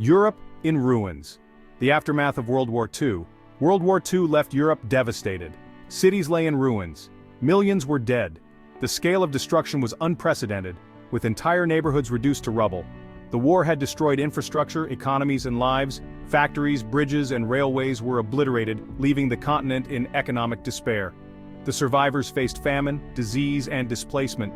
Europe in ruins. The aftermath of World War II. World War II left Europe devastated. Cities lay in ruins. Millions were dead. The scale of destruction was unprecedented, with entire neighborhoods reduced to rubble. The war had destroyed infrastructure, economies, and lives. Factories, bridges, and railways were obliterated, leaving the continent in economic despair. The survivors faced famine, disease, and displacement.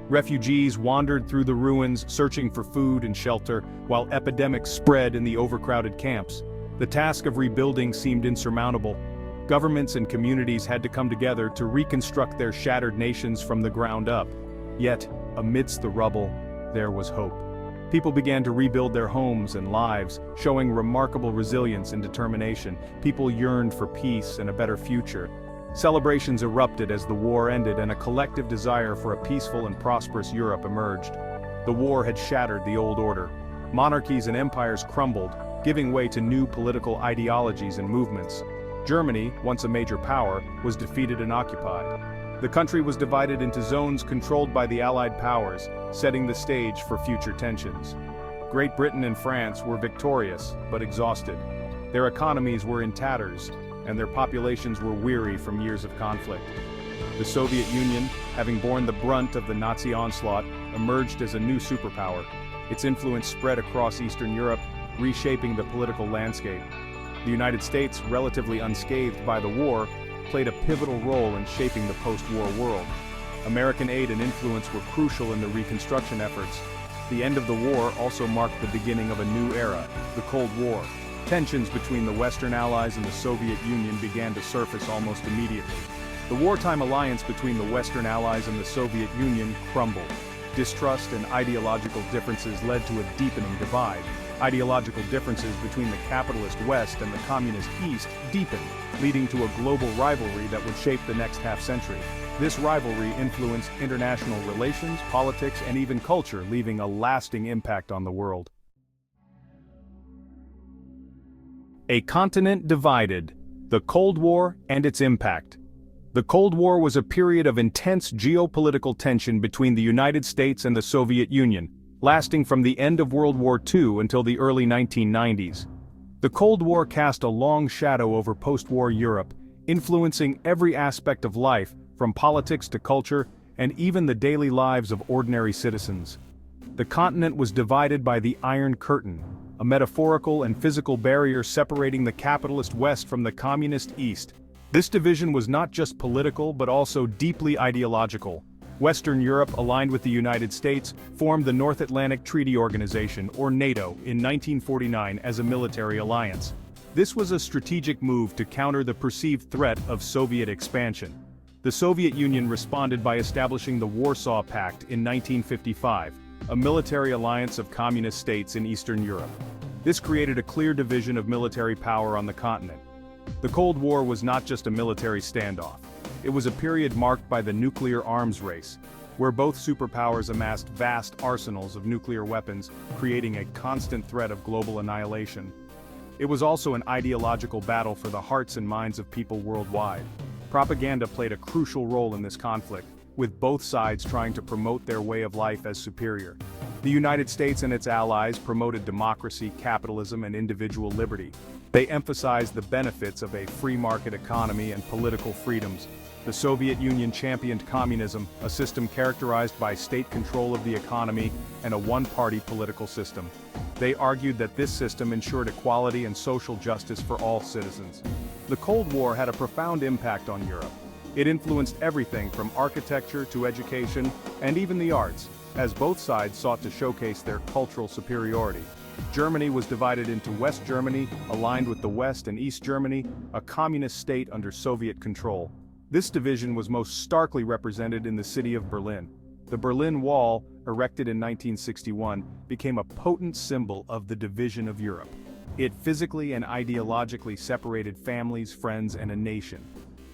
Refugees wandered through the ruins, searching for food and shelter, while epidemics spread in the overcrowded camps. The task of rebuilding seemed insurmountable. Governments and communities had to come together to reconstruct their shattered nations from the ground up. Yet, amidst the rubble, there was hope. People began to rebuild their homes and lives, showing remarkable resilience and determination. People yearned for peace and a better future. Celebrations erupted as the war ended, and a collective desire for a peaceful and prosperous Europe emerged. The war had shattered the old order. Monarchies and empires crumbled, giving way to new political ideologies and movements. Germany, once a major power, was defeated and occupied. The country was divided into zones controlled by the Allied powers, setting the stage for future tensions. Great Britain and France were victorious, but exhausted. Their economies were in tatters, and their populations were weary from years of conflict. The Soviet Union, having borne the brunt of the Nazi onslaught, emerged as a new superpower. Its influence spread across Eastern Europe, reshaping the political landscape. The United States, relatively unscathed by the war, played a pivotal role in shaping the post-war world. American aid and influence were crucial in the reconstruction efforts. The end of the war also marked the beginning of a new era, the Cold War. Tensions between the Western Allies and the Soviet Union began to surface almost immediately. The wartime alliance between the Western Allies and the Soviet Union crumbled. Distrust and ideological differences led to a deepening divide. Ideological differences between the capitalist West and the communist East deepened, leading to a global rivalry that would shape the next half-century. This rivalry influenced international relations, politics, and even culture, leaving a lasting impact on the world. A continent divided, the Cold War and its impact. The Cold War was a period of intense geopolitical tension between the United States and the Soviet Union, lasting from the end of World War II until the early 1990s. The Cold War cast a long shadow over post-war Europe, influencing every aspect of life, from politics to culture, and even the daily lives of ordinary citizens. The continent was divided by the Iron Curtain, a metaphorical and physical barrier separating the capitalist West from the communist East. This division was not just political but also deeply ideological. Western Europe, aligned with the United States, formed the North Atlantic Treaty Organization, or NATO, in 1949 as a military alliance. This was a strategic move to counter the perceived threat of Soviet expansion. The Soviet Union responded by establishing the Warsaw Pact in 1955, a military alliance of communist states in Eastern Europe. This created a clear division of military power on the continent. The Cold War was not just a military standoff. It was a period marked by the nuclear arms race, where both superpowers amassed vast arsenals of nuclear weapons, creating a constant threat of global annihilation. It was also an ideological battle for the hearts and minds of people worldwide. Propaganda played a crucial role in this conflict, with both sides trying to promote their way of life as superior. The United States and its allies promoted democracy, capitalism, and individual liberty. They emphasized the benefits of a free market economy and political freedoms. The Soviet Union championed communism, a system characterized by state control of the economy and a one-party political system. They argued that this system ensured equality and social justice for all citizens. The Cold War had a profound impact on Europe. It influenced everything from architecture to education, and even the arts, as both sides sought to showcase their cultural superiority. Germany was divided into West Germany, aligned with the West, and East Germany, a communist state under Soviet control. This division was most starkly represented in the city of Berlin. The Berlin Wall, erected in 1961, became a potent symbol of the division of Europe. It physically and ideologically separated families, friends, and a nation.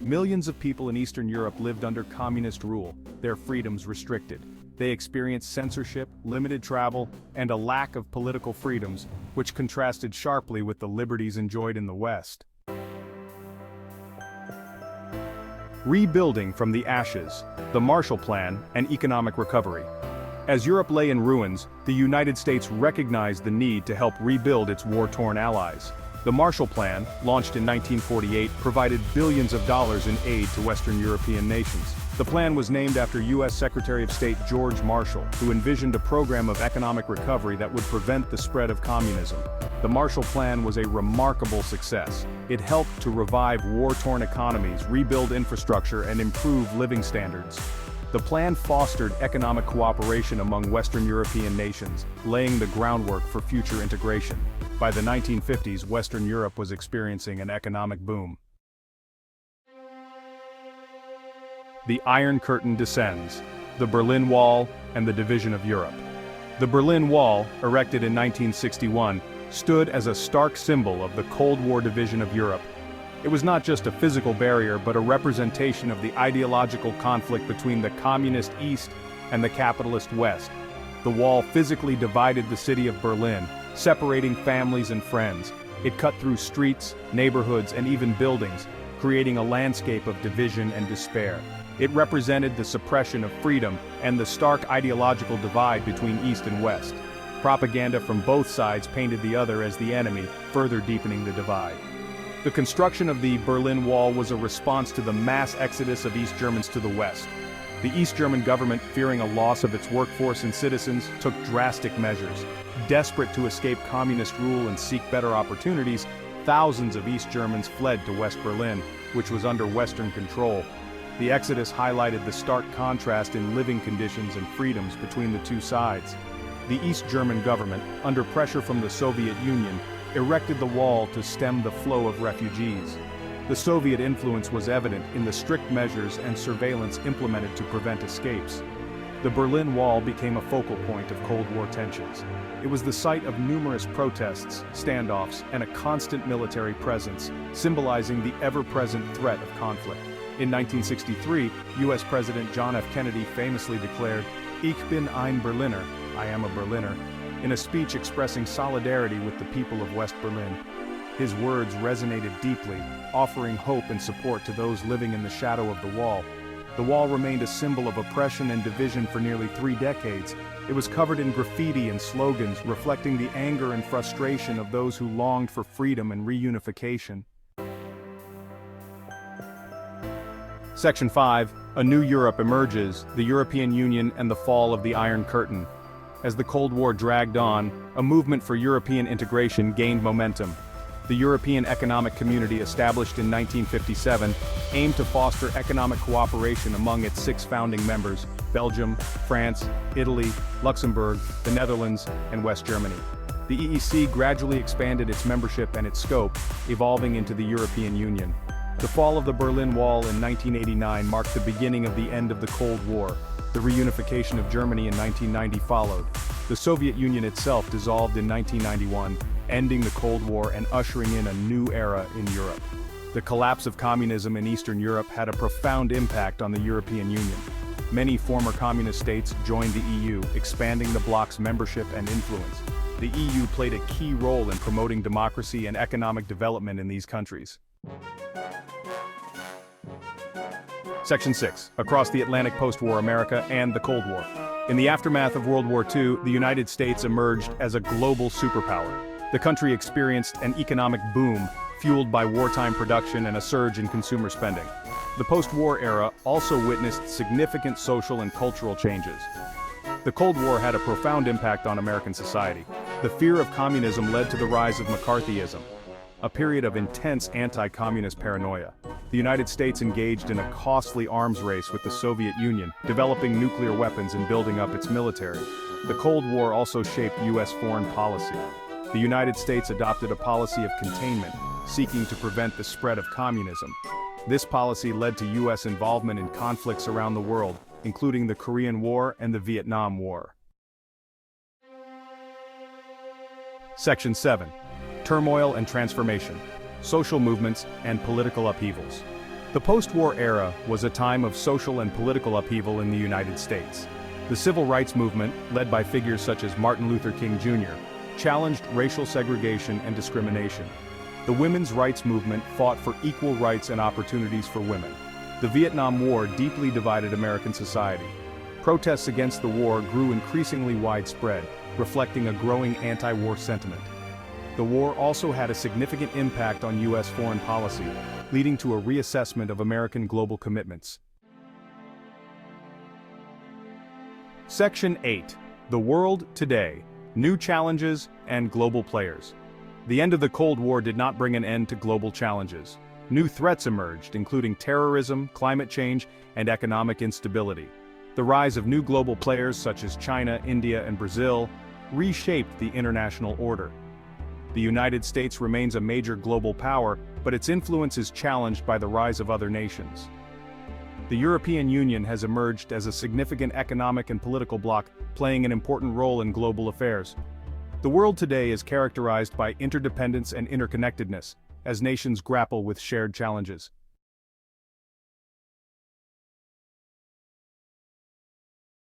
Millions of people in Eastern Europe lived under communist rule, their freedoms restricted. They experienced censorship, limited travel, and a lack of political freedoms, which contrasted sharply with the liberties enjoyed in the West. Rebuilding from the ashes, the Marshall Plan, and economic recovery. As Europe lay in ruins, the United States recognized the need to help rebuild its war-torn allies. The Marshall Plan, launched in 1948, provided billions of dollars in aid to Western European nations. The plan was named after U.S. Secretary of State George Marshall, who envisioned a program of economic recovery that would prevent the spread of communism. The Marshall Plan was a remarkable success. It helped to revive war-torn economies, rebuild infrastructure, and improve living standards. The plan fostered economic cooperation among Western European nations, laying the groundwork for future integration. By the 1950s, Western Europe was experiencing an economic boom. The Iron Curtain descends, the Berlin Wall, and the division of Europe. The Berlin Wall, erected in 1961, stood as a stark symbol of the Cold War division of Europe. It was not just a physical barrier but a representation of the ideological conflict between the communist East and the capitalist West. The wall physically divided the city of Berlin, separating families and friends. It cut through streets, neighborhoods, and even buildings, creating a landscape of division and despair. It represented the suppression of freedom and the stark ideological divide between East and West. Propaganda from both sides painted the other as the enemy, further deepening the divide. The construction of the Berlin Wall was a response to the mass exodus of East Germans to the West. The East German government, fearing a loss of its workforce and citizens, took drastic measures. Desperate to escape communist rule and seek better opportunities, thousands of East Germans fled to West Berlin, which was under Western control. The exodus highlighted the stark contrast in living conditions and freedoms between the two sides. The East German government, under pressure from the Soviet Union, erected the wall to stem the flow of refugees. The Soviet influence was evident in the strict measures and surveillance implemented to prevent escapes. The Berlin Wall became a focal point of Cold War tensions. It was the site of numerous protests, standoffs, and a constant military presence, symbolizing the ever-present threat of conflict. In 1963, U.S. President John F. Kennedy famously declared, "Ich bin ein Berliner," I am a Berliner, in a speech expressing solidarity with the people of West Berlin. His words resonated deeply, offering hope and support to those living in the shadow of the wall. The wall remained a symbol of oppression and division for nearly 3 decades. It was covered in graffiti and slogans reflecting the anger and frustration of those who longed for freedom and reunification. Section 5, A New Europe Emerges, the European Union and the Fall of the Iron Curtain. As the Cold War dragged on, a movement for European integration gained momentum. The European Economic Community, established in 1957, aimed to foster economic cooperation among its 6 founding members: Belgium, France, Italy, Luxembourg, the Netherlands, and West Germany. The EEC gradually expanded its membership and its scope, evolving into the European Union. The fall of the Berlin Wall in 1989 marked the beginning of the end of the Cold War. The reunification of Germany in 1990 followed. The Soviet Union itself dissolved in 1991, ending the Cold War and ushering in a new era in Europe. The collapse of communism in Eastern Europe had a profound impact on the European Union. Many former communist states joined the EU, expanding the bloc's membership and influence. The EU played a key role in promoting democracy and economic development in these countries. Section 6, Across the Atlantic Post-War America and the Cold War. In the aftermath of World War II, the United States emerged as a global superpower. The country experienced an economic boom, fueled by wartime production and a surge in consumer spending. The post-war era also witnessed significant social and cultural changes. The Cold War had a profound impact on American society. The fear of communism led to the rise of McCarthyism, a period of intense anti-communist paranoia. The United States engaged in a costly arms race with the Soviet Union, developing nuclear weapons and building up its military. The Cold War also shaped U.S. foreign policy. The United States adopted a policy of containment, seeking to prevent the spread of communism. This policy led to U.S. involvement in conflicts around the world, including the Korean War and the Vietnam War. Section 7. Turmoil and Transformation, Social Movements and Political Upheavals. The post-war era was a time of social and political upheaval in the United States. The Civil Rights Movement, led by figures such as Martin Luther King Jr., challenged racial segregation and discrimination. The Women's Rights Movement fought for equal rights and opportunities for women. The Vietnam War deeply divided American society. Protests against the war grew increasingly widespread, reflecting a growing anti-war sentiment. The war also had a significant impact on U.S. foreign policy, leading to a reassessment of American global commitments. Section 8. The World Today: New Challenges and Global Players. The end of the Cold War did not bring an end to global challenges. New threats emerged, including terrorism, climate change, and economic instability. The rise of new global players such as China, India, and Brazil reshaped the international order. The United States remains a major global power, but its influence is challenged by the rise of other nations. The European Union has emerged as a significant economic and political bloc, playing an important role in global affairs. The world today is characterized by interdependence and interconnectedness, as nations grapple with shared challenges.